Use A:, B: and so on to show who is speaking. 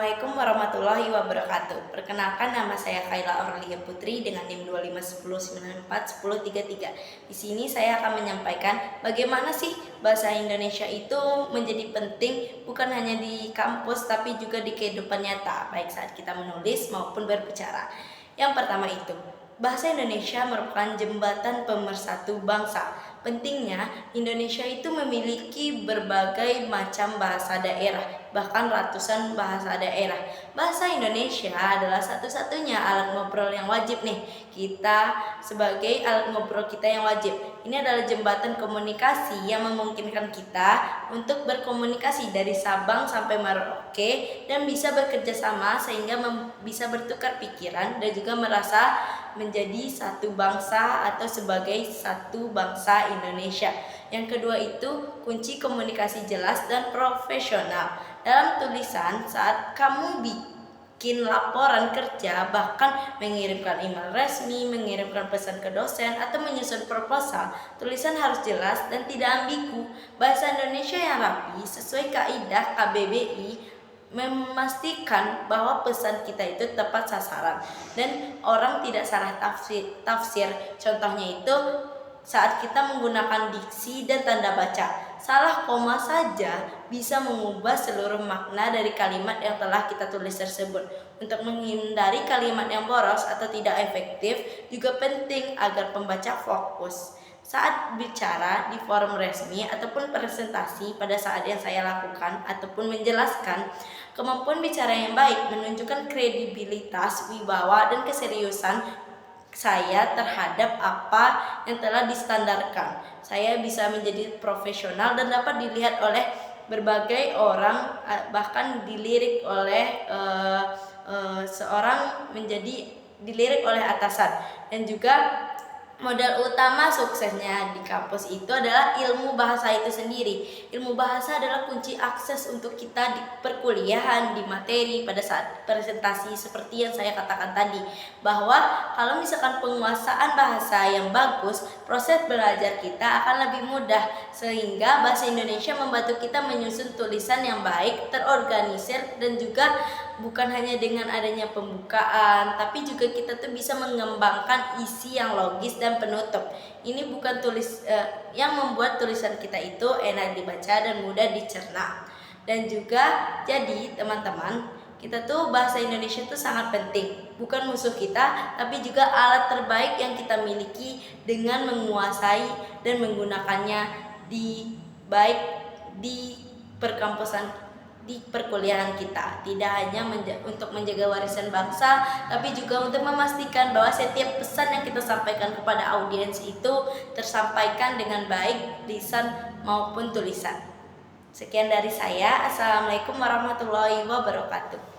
A: Assalamualaikum warahmatullahi wabarakatuh. Perkenalkan, nama saya Khaila Aurelia Putri dengan NIM 2510941033. Di sini saya akan menyampaikan bagaimana sih bahasa Indonesia itu menjadi penting bukan hanya di kampus tapi juga di kehidupan nyata, baik saat kita menulis maupun berbicara. Yang pertama itu, bahasa Indonesia merupakan jembatan pemersatu bangsa. Pentingnya, Indonesia itu memiliki berbagai macam bahasa daerah, bahkan ratusan bahasa daerah. Bahasa Indonesia adalah satu-satunya alat ngobrol yang wajib nih. Kita sebagai alat ngobrol kita yang wajib. Ini adalah jembatan komunikasi yang memungkinkan kita untuk berkomunikasi dari Sabang sampai Merauke dan bisa bekerja sama sehingga bisa bertukar pikiran dan juga merasa menjadi satu bangsa atau sebagai satu bangsa Indonesia. Yang kedua itu kunci komunikasi jelas dan profesional. Dalam tulisan, saat kamu bikin laporan kerja, bahkan mengirimkan email resmi, mengirimkan pesan ke dosen, atau menyusun proposal, tulisan harus jelas dan tidak ambigu. Bahasa Indonesia yang rapi sesuai kaidah KBBI memastikan bahwa pesan kita itu tepat sasaran dan orang tidak salah tafsir. Contohnya itu saat kita menggunakan diksi dan tanda baca. Salah koma saja bisa mengubah seluruh makna dari kalimat yang telah kita tulis tersebut. Untuk menghindari kalimat yang boros atau tidak efektif juga penting agar pembaca fokus. Saat bicara di forum resmi ataupun presentasi pada saat yang saya lakukan ataupun menjelaskan, kemampuan bicara yang baik menunjukkan kredibilitas, wibawa, dan keseriusan saya terhadap apa yang telah distandarkan. Saya bisa menjadi profesional dan dapat dilihat oleh berbagai orang, bahkan dilirik oleh seorang menjadi dilirik oleh atasan. Dan juga modal utama suksesnya di kampus itu adalah ilmu bahasa itu sendiri. Ilmu bahasa adalah kunci akses untuk kita di perkuliahan, di materi pada saat presentasi seperti yang saya katakan tadi. Bahwa kalau misalkan penguasaan bahasa yang bagus, proses belajar kita akan lebih mudah. Sehingga bahasa Indonesia membantu kita menyusun tulisan yang baik, terorganisir, dan juga bukan hanya dengan adanya pembukaan, tapi juga kita tuh bisa mengembangkan isi yang logis dan penutup. Ini bukan yang membuat tulisan kita itu enak dibaca dan mudah dicerna. Dan juga jadi teman-teman, kita tuh bahasa Indonesia tuh sangat penting. Bukan musuh kita, tapi juga alat terbaik yang kita miliki dengan menguasai dan menggunakannya baik di perkampusan, di perkuliahan kita. Tidak hanya untuk menjaga warisan bangsa, tapi juga untuk memastikan bahwa setiap pesan yang kita sampaikan kepada audiens itu tersampaikan dengan baik lisan maupun tulisan. Sekian dari saya. Assalamualaikum warahmatullahi wabarakatuh.